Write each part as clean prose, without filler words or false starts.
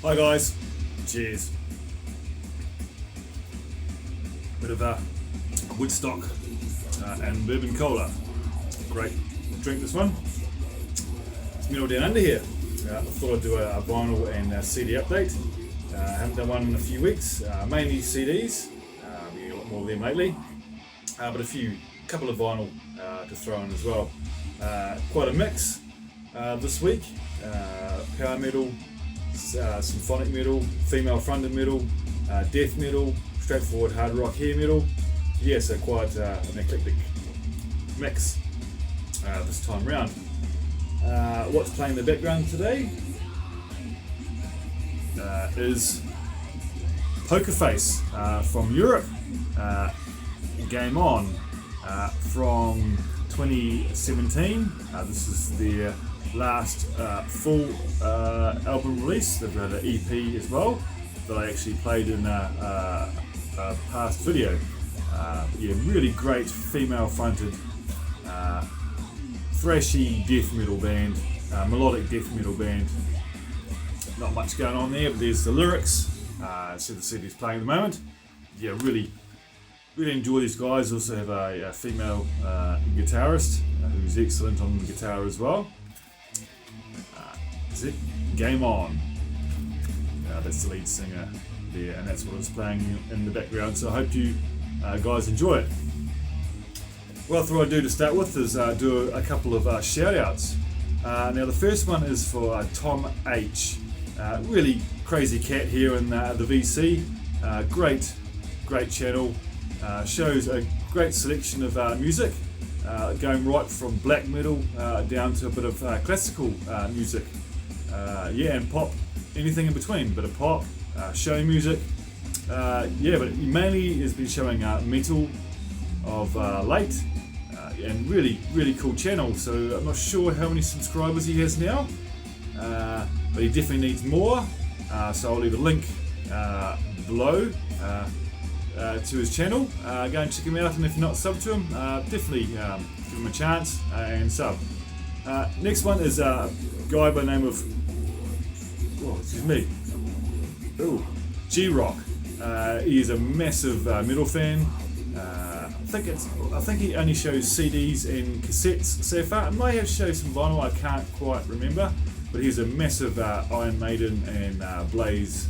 Hi guys, cheers. Bit of Woodstock and bourbon cola. Great drink this one. It's Metal Down Under here. I thought I'd do a vinyl and CD update. Haven't done one in a few weeks, mainly CDs, been a lot more of them lately, but a couple of vinyl to throw in as well. Quite a mix this week, power metal, symphonic metal, female fronted metal, death metal, straightforward hard rock hair metal. Yeah, so quite an eclectic mix this time round. What's playing in the background today is Poker Face from Europe, Game On from 2017. This is their last full album release. They've got an EP as well that I actually played in a past video. Yeah, really great female fronted thrashy death metal band, melodic death metal band. Not much going on there, but there's the lyrics. So the CD's playing at the moment. Yeah, really enjoy these guys. Also have a female guitarist who's excellent on the guitar as well. That's it. Game On. That's the lead singer there, and that's what it's playing in the background. So I hope you guys enjoy it. What I thought I'd do to start with is do a couple of shout outs. Now the first one is for Tom H. Really crazy cat here in the VC. Great channel. Shows a great selection of music, going right from black metal down to a bit of classical music. Yeah, and pop, anything in between. Bit of pop, show music. Yeah, but he mainly has been showing metal of late. And really cool channel. So I'm not sure how many subscribers he has now, but he definitely needs more. So I'll leave a link below to his channel. Go and check him out, and if you're not subbed to him, definitely give him a chance and sub. Next one is a guy by the name of G-Rock. He is a massive metal fan. I think he only shows CDs and cassettes so far. It may have shown some vinyl, I can't quite remember. But he's a massive Iron Maiden and Blaze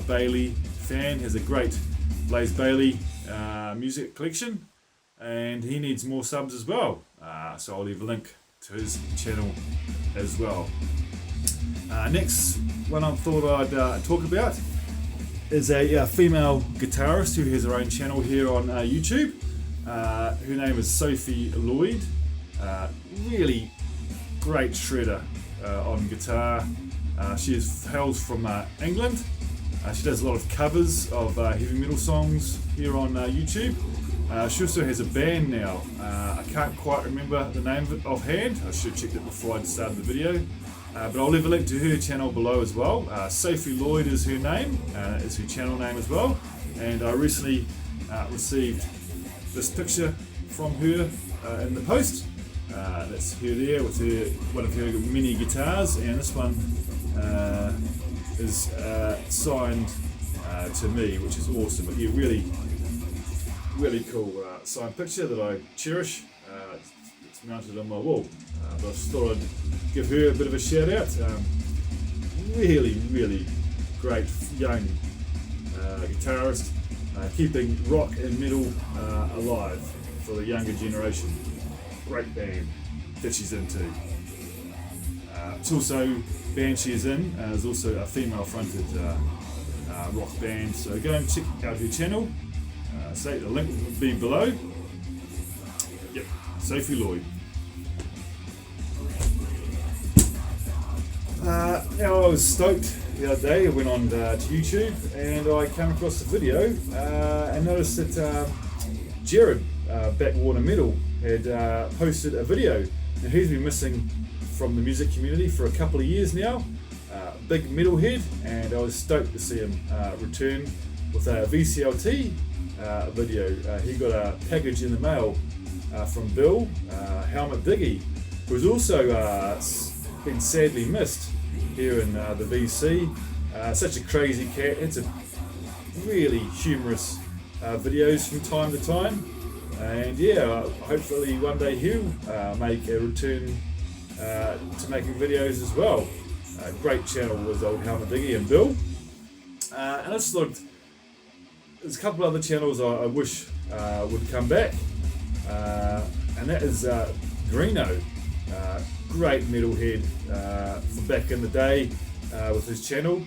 Bailey fan. Has a great Blaze Bailey music collection, and he needs more subs as well. So I'll leave a link to his channel as well. Next one I thought I'd talk about is a female guitarist who has her own channel here on YouTube. Her name is Sophie Lloyd. Really great shredder on guitar. She hails from England. She does a lot of covers of heavy metal songs here on YouTube. She also has a band now. I can't quite remember the name of it offhand. I should have checked it before I started the video. But I'll leave a link to her channel below as well. Sophie Lloyd is her name, is her channel name as well. And I recently received this picture from her in the post. That's her there with one of her mini guitars, and this one is signed to me, which is awesome. But yeah, really cool signed picture that I cherish. It's mounted on my wall. But I just thought I'd give her a bit of a shout out. Really great young guitarist, keeping rock and metal alive for the younger generation. Great band that she's into. It's also band she is in is also a female fronted rock band. So go and check out her channel. So the link will be below. Yep, Sophie Lloyd. Now I was stoked the other day. I went on to YouTube and I came across the video and noticed that Jared Backwater Metal had posted a video. Now he's been missing from the music community for a couple of years now. Big metalhead, and I was stoked to see him return with a VCLT video. He got a package in the mail from Bill Helmet Diggy, who's also been sadly missed here in the VC. Such a crazy cat. It's a really humorous videos from time to time, and yeah, hopefully one day he'll make a return to making videos as well. Great channel with old Helmet Diggy and Bill. And I just thought there's a couple other channels I wish would come back, and that is Greeno. Great metalhead from back in the day with his channel.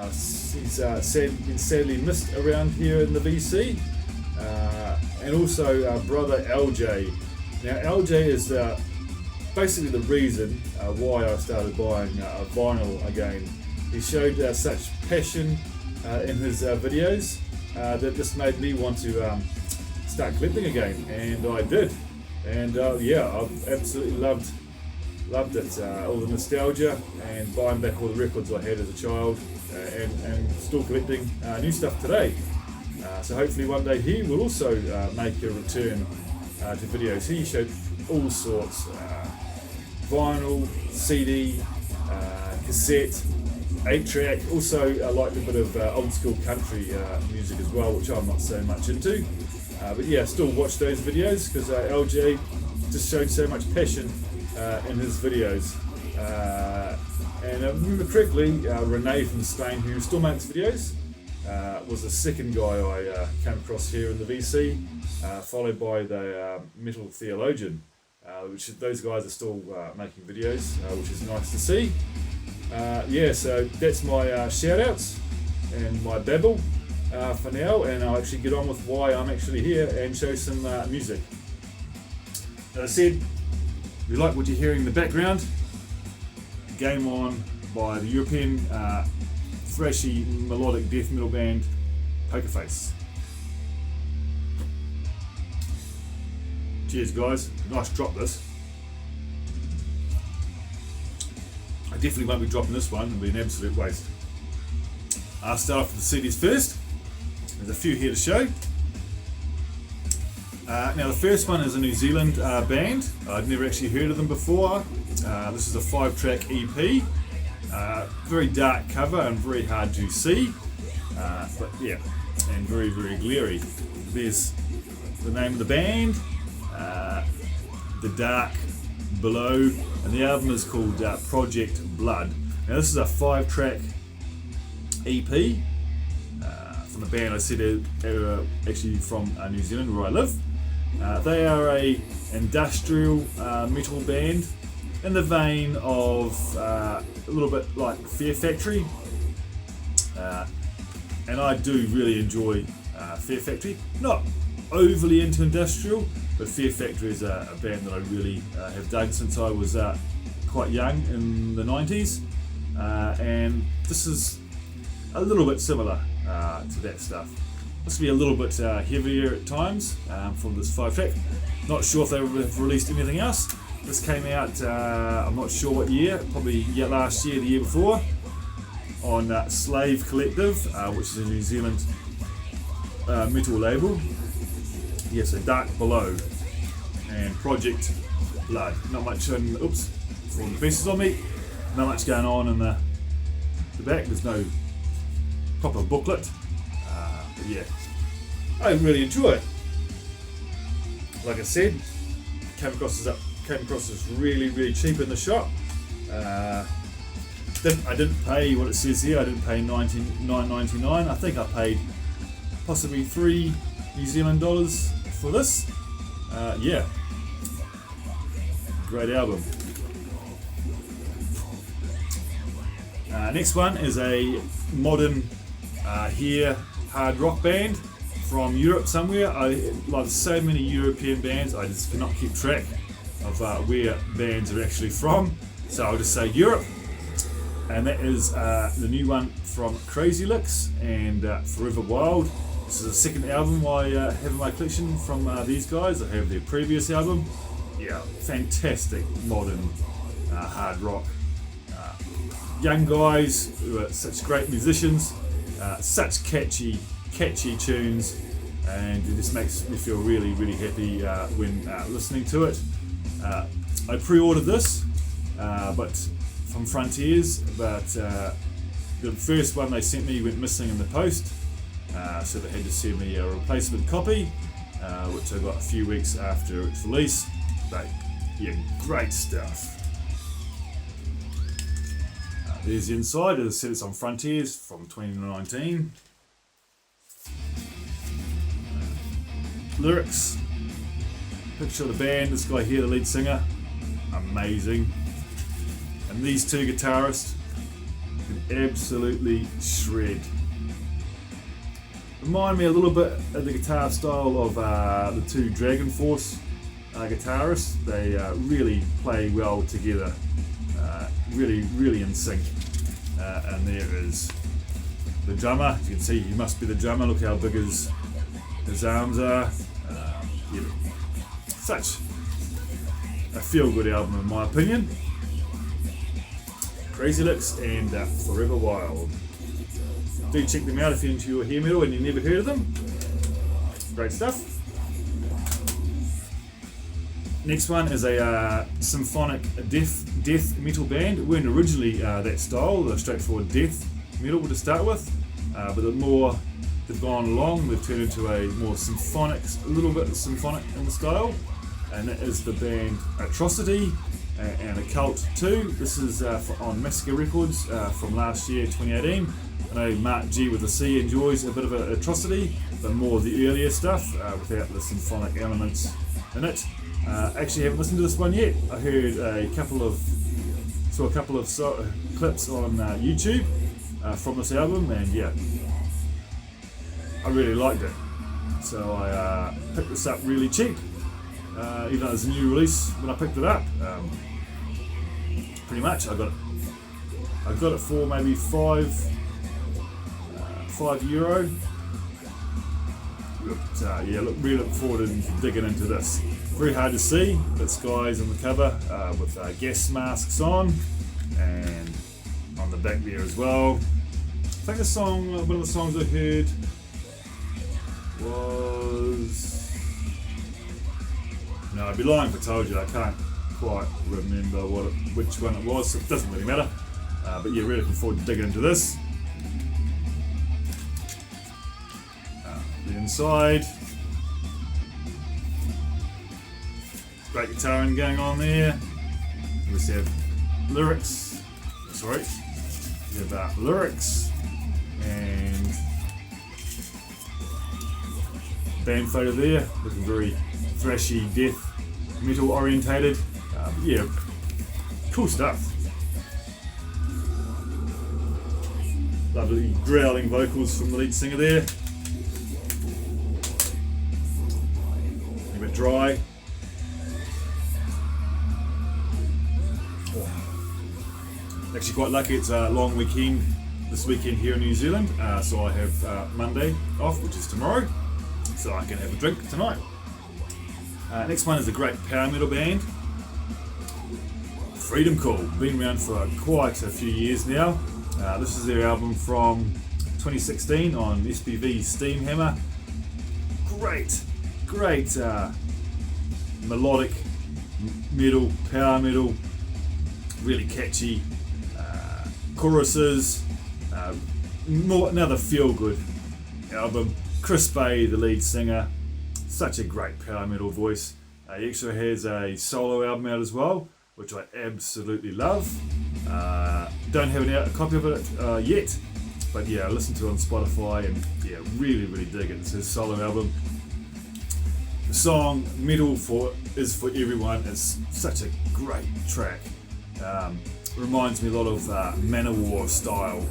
He's been sadly missed around here in the VC. And also brother LJ. Now LJ is basically the reason why I started buying vinyl again. He showed such passion in his videos that this made me want to start collecting again, and I did. And yeah, I've absolutely loved it, all the nostalgia and buying back all the records I had as a child, and still collecting new stuff today. So hopefully one day he will also make a return to videos. He showed all sorts, vinyl, CD, cassette, 8-track. Also I liked a bit of old school country music as well, which I'm not so much into. But yeah, still watch those videos because LJ just showed so much passion in his videos. And if I remember correctly, Renee from Spain, who still makes videos, was the second guy I came across here in the VC, followed by the Metal Theologian, which those guys are still making videos, which is nice to see. Yeah, so that's my shout outs and my babble for now, and I'll actually get on with why I'm actually here and show some music. As I said, if you like what you're hearing in the background, Game On by the European thrashy melodic death metal band Pokerface. Cheers guys, nice drop this. I definitely won't be dropping this one, it'll be an absolute waste. I'll start off with the CDs first. There's a few here to show. Now the first one is a New Zealand band. I'd never actually heard of them before. This is a 5-track EP. Very dark cover and very hard to see. But yeah, and very, very glary. There's the name of the band, The Dark Below, and the album is called Project Blood. Now this is a 5-track EP from the band I said are actually from New Zealand, where I live. They are a industrial metal band in the vein of a little bit like Fear Factory, and I do really enjoy Fear Factory. Not overly into industrial, but Fear Factory is a band that I really have dug since I was quite young in the 90s, and this is a little bit similar to that stuff. This will be a little bit heavier at times from this 5-track. Not sure if they have released anything else. This came out, I'm not sure what year, probably last year, the year before, on Slave Collective, which is a New Zealand metal label. Yes, a Dark Below and Project Blood. Not much on, oops, falling to pieces on me. Not much going on in the back. There's no proper booklet. But yeah, I really enjoy it. Like I said, came across this really, really cheap in the shop. I didn't pay what it says here. I didn't pay $9.99. I think I paid possibly $3 New Zealand dollars for this. Yeah, great album. Next one is a modern here hard rock band from Europe somewhere. I love so many European bands, I just cannot keep track of where bands are actually from, so I'll just say Europe. And that is the new one from Crazy Licks and Forever Wild. This is the second album I have in my collection from these guys. I have their previous album. Yeah, fantastic modern hard rock. Young guys who are such great musicians, such catchy tunes, and it just makes me feel really, really happy when listening to it. I pre-ordered this, but from Frontiers, but the first one they sent me went missing in the post, so they had to send me a replacement copy, which I got a few weeks after its release. But yeah, great stuff. There's the inside. As I said, it's on Frontiers from 2019. Lyrics. Picture of the band. This guy here, the lead singer, amazing. And these two guitarists can absolutely shred. Remind me a little bit of the guitar style of the two Dragon Force guitarists. They really play well together. Really in sync. And there is the drummer. You can see he must be the drummer. Look how big his arms are. Yeah, such a feel-good album in my opinion. Crazy Licks and Forever Wild. Do check them out if you're into your hair metal and you've never heard of them. Great stuff. Next one is a symphonic death metal band. Weren't originally that style, the straightforward death metal to start with, but the more they've gone along, they've turned into a more symphonic, a little bit symphonic in the style, and that is the band Atrocity and Occult 2. This is on Massacre Records from last year, 2018. I know Mark G with a C enjoys a bit of Atrocity, but more the earlier stuff without the symphonic elements in it. Actually haven't listened to this one yet. I heard a couple of clips on YouTube from this album, and yeah, I really liked it. So I picked this up really cheap, even though it's a new release when I picked it up. Pretty much, I got it for maybe €5. But yeah, really look forward to digging into this. Very hard to see, but Sky's on the cover with gas masks on, and on the back there as well. I think one of the songs I heard was... No, I'd be lying if I told you. I can't quite remember which one it was, so it doesn't really matter. But yeah, really looking forward to digging into this. The inside. Great guitaring going on there. We have lyrics. Sorry. We have lyrics and band photo there, looking very thrashy, death metal orientated. Yeah, cool stuff. Lovely growling vocals from the lead singer there. A bit dry. Actually quite lucky, it's a long weekend this weekend here in New Zealand, so I have Monday off, which is tomorrow, so I can have a drink tonight. Next one is a great power metal band, Freedom Call. Been around for quite a few years now. This is their album from 2016 on SPV's Steam Hammer. Great melodic metal, power metal, really catchy choruses, another feel-good album. Chris Bay, the lead singer, such a great power metal voice. He actually has a solo album out as well, which I absolutely love. Don't have a copy of it yet, but yeah, I listened to it on Spotify and yeah, really dig it. It's his solo album. The song Metal is for Everyone is such a great track. Reminds me a lot of Manowar style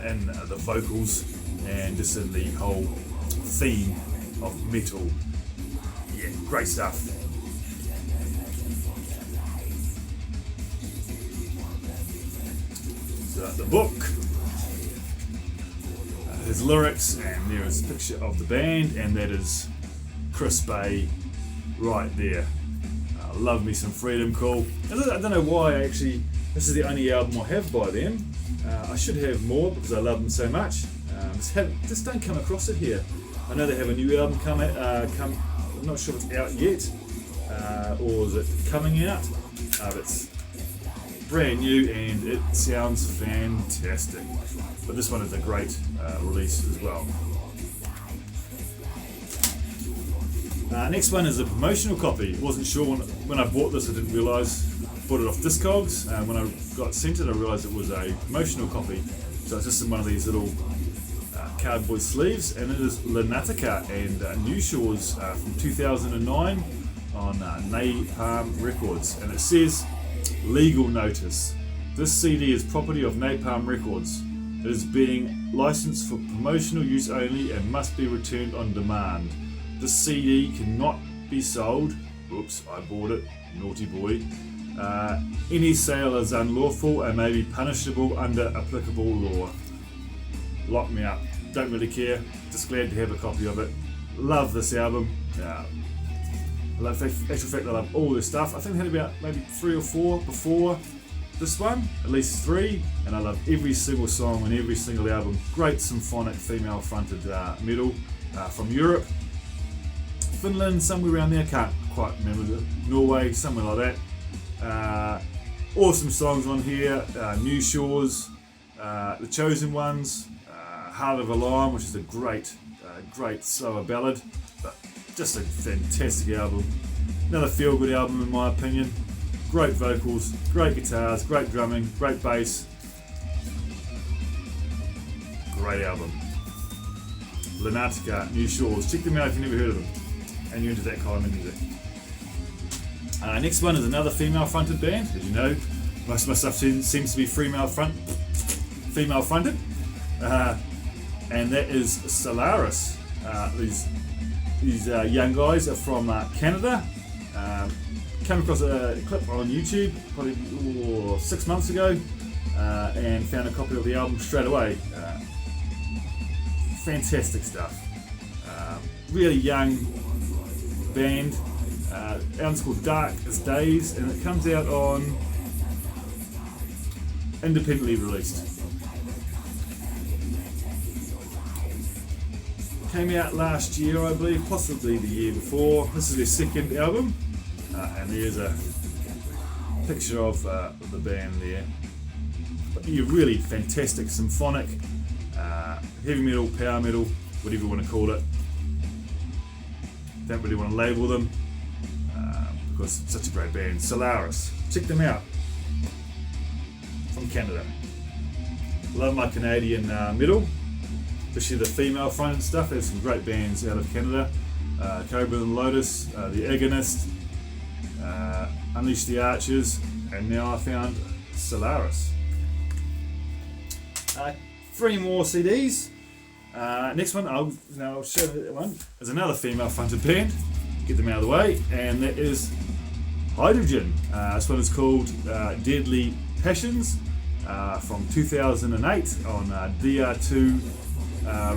in the vocals and just in the whole theme of metal. Yeah, great stuff. So the book, his lyrics, and there is a picture of the band, and that is Chris Bay right there. Love me some Freedom Call. I don't know why actually. This is the only album I have by them. I should have more because I love them so much. Just don't come across it here. I know they have a new album I'm not sure if it's out yet, or is it coming out. But it's brand new and it sounds fantastic. But this one is a great release as well. Next one is a promotional copy. Wasn't sure when I bought this, I didn't realise. Bought it off Discogs. When I got sent it, I realised it was a promotional copy. So it's just in one of these little cardboard sleeves, and it is Lunatica and New Shores from 2009 on Napalm Records. And it says, legal notice. This CD is property of Napalm Records. It is being licensed for promotional use only and must be returned on demand. This CD cannot be sold. Oops, I bought it. Naughty boy. Any sale is unlawful and may be punishable under applicable law. Lock me up. Don't really care. Just glad to have a copy of it. Love this album. I love, actual fact, I love all this stuff. I think I had about maybe 3 or 4 before this one, at least 3, and I love every single song on every single album. Great symphonic female fronted metal from Europe. Finland, somewhere around there, can't quite remember. Norway, somewhere like that. Awesome songs on here. New Shores, The Chosen Ones, Heart of a Lion, which is a great slower ballad, but just a fantastic album. Another feel-good album in my opinion. Great vocals, great guitars, great drumming, great bass. Great album. Lunatica, New Shores. Check them out if you've never heard of them and you're into that kind of music. Next one is another female-fronted band. As you know, most of my stuff seems to be female-fronted. And that is Solaris. These young guys are from Canada. Came across a clip on YouTube probably 6 months ago and found a copy of the album straight away. Fantastic stuff. Really young band. Album's called Dark as Days, and it comes out on independently released. Came out last year, I believe, possibly the year before. This is their second album, and there's a picture of the band there. But you're really fantastic symphonic, heavy metal, power metal, whatever you want to call it. Don't really want to label them because it's such a great band. Solaris, check them out. From Canada. Love my Canadian metal. Especially the female fronted stuff. There's some great bands out of Canada. Cobra and Lotus, The Agonist, Unleash the Archers, and now I found Solaris. 3 more CDs. Next one, I'll show you that one. There's another female fronted band. Get them out of the way, and that is Hydrogen. This one is called Deadly Passions from 2008 on DR2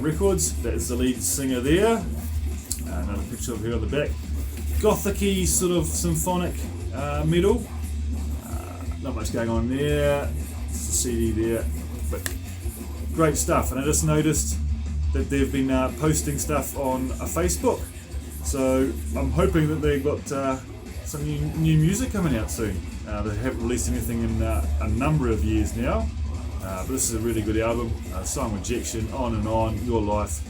Records. That is the lead singer there. Another picture of her on the back. Gothic-y sort of symphonic metal. Not much going on there. It's the CD there, but great stuff. And I just noticed that they've been posting stuff on Facebook. So I'm hoping that they've got some new music coming out soon. They haven't released anything in a number of years now. But this is a really good album. Song Rejection, On and On, Your Life.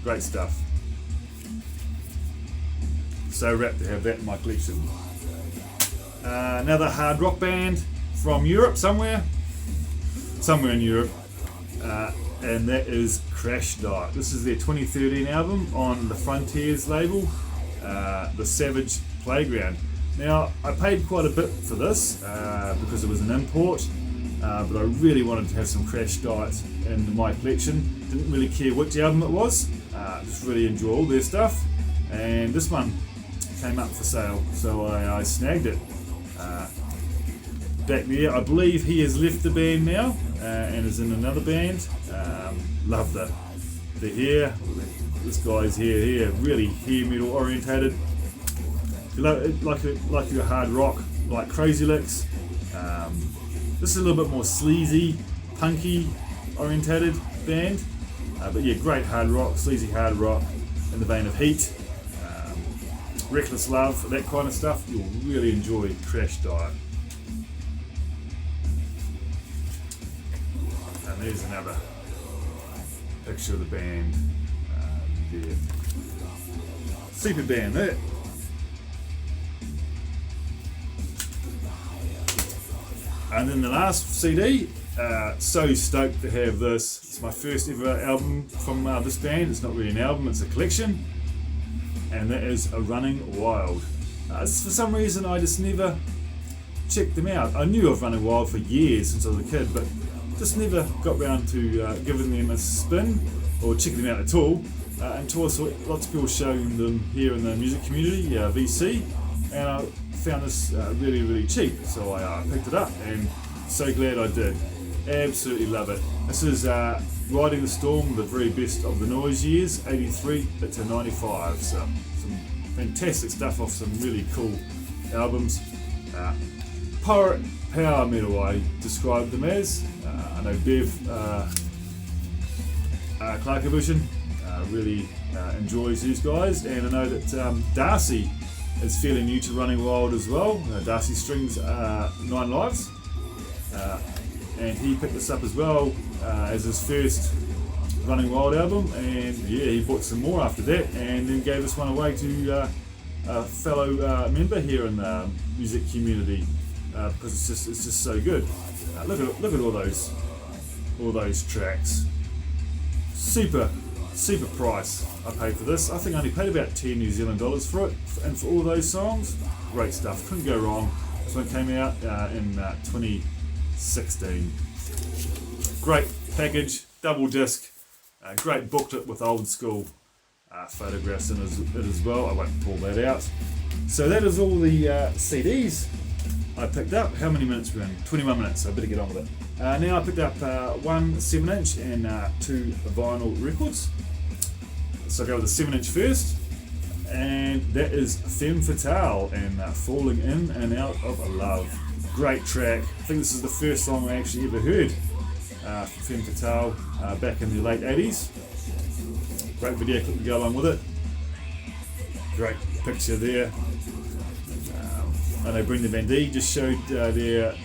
Great stuff. So rapt to have that in my collection. Another hard rock band from Europe, somewhere in Europe. And that is Crashdot. This is their 2013 album on the Frontiers label, The Savage Playground. Now, I paid quite a bit for this because it was an import. But I really wanted to have some Crashdot in my collection. Didn't really care which album it was, just really enjoy all their stuff. And this one came up for sale, so I snagged it. Back there, I believe he has left the band now and is in another band. Love the hair. This guy's hair here, really hair metal orientated. If you like your hard rock, like Crazy Licks. This is a little bit more sleazy, punky orientated band, but yeah, great hard rock, sleazy hard rock in the vein of Heat, Reckless Love, that kind of stuff. You'll really enjoy Crashdot. And there's another picture of the band there. Super band there. And then the last CD, so stoked to have this. It's my first ever album from this band. It's not really an album, it's a collection. And that is A Running Wild. For some reason I just never checked them out. I knew of Running Wild for years since I was a kid, but just never got round to giving them a spin or checking them out at all. Until I saw lots of people showing them here in the music community, VC, and I found this really, really cheap, so I picked it up, and so glad I did. Absolutely love it. This is Riding the Storm, the very best of the noise years, 83 to 95, so some fantastic stuff off some really cool albums. Power metal I described them as. I know Bev Clark-Vision really enjoys these guys, and I know that Darcy is fairly new to Running Wild as well. Darcy Strings 9 Lives, and he picked this up as well as his first Running Wild album, and yeah, he bought some more after that, and then gave this one away to a fellow member here in the music community because it's just so good. Look at all those tracks. Super price I paid for this. I think I only paid about 10 New Zealand dollars for it, and for all those songs, great stuff. Couldn't go wrong. This one came out in 2016. Great package, double disc, great booklet with old school photographs in it as well. I won't pull that out. So that is all the CDs I picked up. How many minutes we're in? 21 minutes, so I better get on with it. Now I picked up one 7-inch and 2 vinyl records. So I'll go with the 7-inch first, and that is Femme Fatale and Falling In and Out of Love. Great track. I think this is the first song I actually ever heard from Femme Fatale back in the late 80s. Great video clip to go along with it. Great picture there. I know Brendan Van D just showed the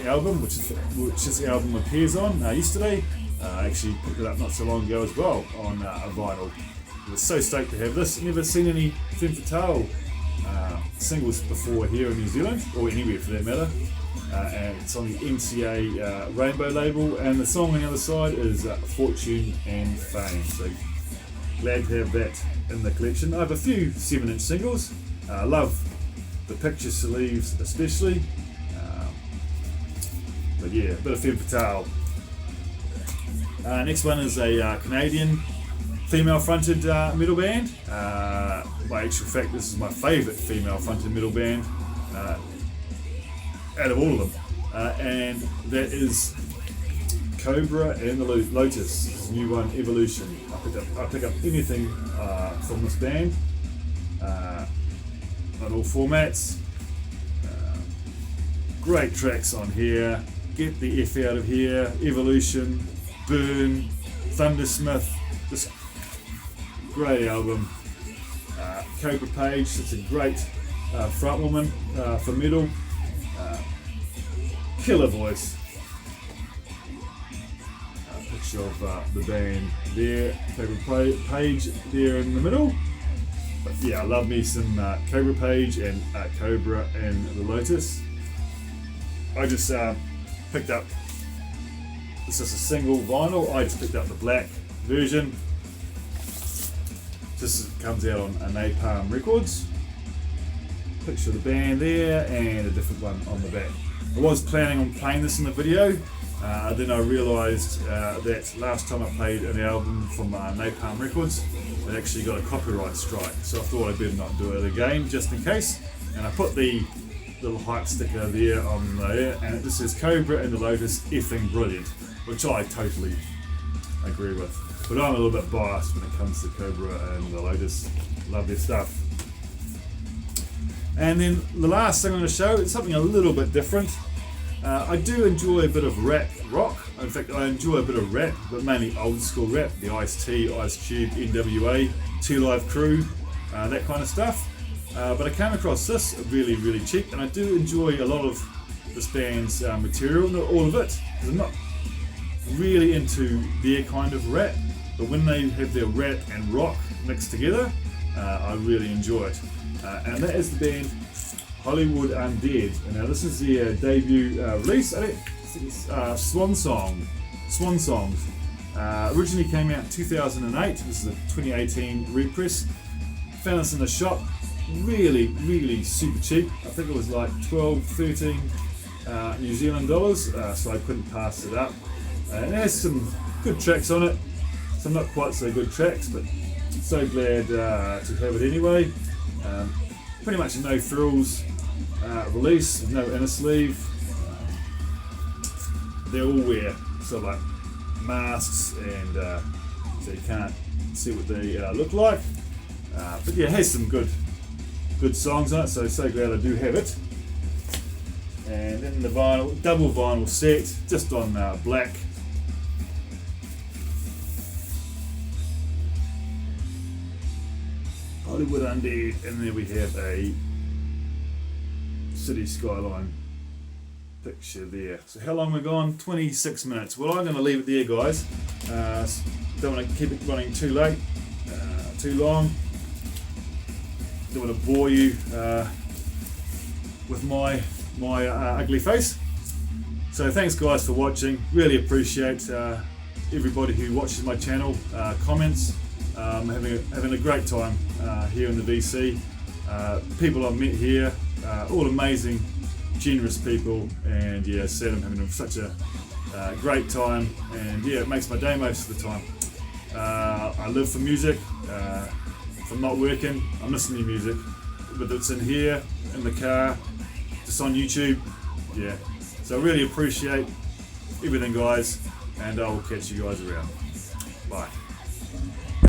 album, which this album appears on yesterday. I actually picked it up not so long ago as well on a vinyl. I was so stoked to have this. Never seen any Femme Fatale singles before here in New Zealand, or anywhere for that matter. And it's on the MCA Rainbow label, and the song on the other side is Fortune and Fame. So glad to have that in the collection. I have a few 7-inch singles. I love the picture sleeves especially. But yeah, a bit of Femme Fatale. Next one is a Canadian female-fronted metal band. By actual fact, this is my favourite female-fronted metal band out of all of them, and that is Cobra and the Lotus. This new one, Evolution. I pick up anything from this band on all formats. Great tracks on here. Get the F out of here. Evolution, Burn, Thundersmith. Just great album. Cobra Page, such a great front woman for metal. Killer voice. Picture of the band there. Cobra Page there in the middle. But yeah, I love me some Cobra Page and Cobra and the Lotus. I just picked up, this is a single vinyl, I just picked up the black version. This comes out on Napalm Records. Picture of the band there and a different one on the back. I was planning on playing this in the video, then I realised that last time I played an album from Napalm Records, it actually got a copyright strike, so I thought I better not do it again just in case. And I put the little hype sticker there on there, and it just says Cobra and the Lotus effing brilliant, which I totally agree with. But I'm a little bit biased when it comes to Cobra and the Lotus. Love their stuff. And then the last thing I'm going to show is something a little bit different. I do enjoy a bit of rap rock. In fact, I enjoy a bit of rap, but mainly old school rap. The Ice-T, Ice Cube, NWA, Two Live Crew, that kind of stuff. But I came across this really, really cheap, and I do enjoy a lot of this band's material, not all of it. I'm not really into their kind of rap, but when they have their rap and rock mixed together, I really enjoy it. And that is the band Hollywood Undead. And now this is their debut release. I think it's Swan Songs. Originally came out in 2008. This is a 2018 repress. Found this in the shop. Really super cheap. I think it was like 12, 13 New Zealand dollars, so I couldn't pass it up. And it has some good tracks on it, some not quite so good tracks, but so glad to have it anyway. Pretty much no frills release, no inner sleeve. They're all wear sort of like masks, and so you can't see what they look like. But yeah, it has some good songs on it, so glad I do have it. And then the vinyl, double vinyl set, just on black. Hollywood Undead, and then we have a city skyline picture there. So how long we gone? 26 minutes. Well, I'm going to leave it there, guys. Don't want to keep it running too late, too long. Don't want to bore you with my ugly face. So thanks guys for watching. Really appreciate everybody who watches my channel, comments. Having a great time here in the VC. People I've met here, all amazing, generous people, and yeah, I'm having such a great time, and yeah, it makes my day most of the time. I live for music. If I'm not working, I'm listening to music, whether it's in here, in the car, just on YouTube. Yeah, so I really appreciate everything, guys, and I will catch you guys around. Bye.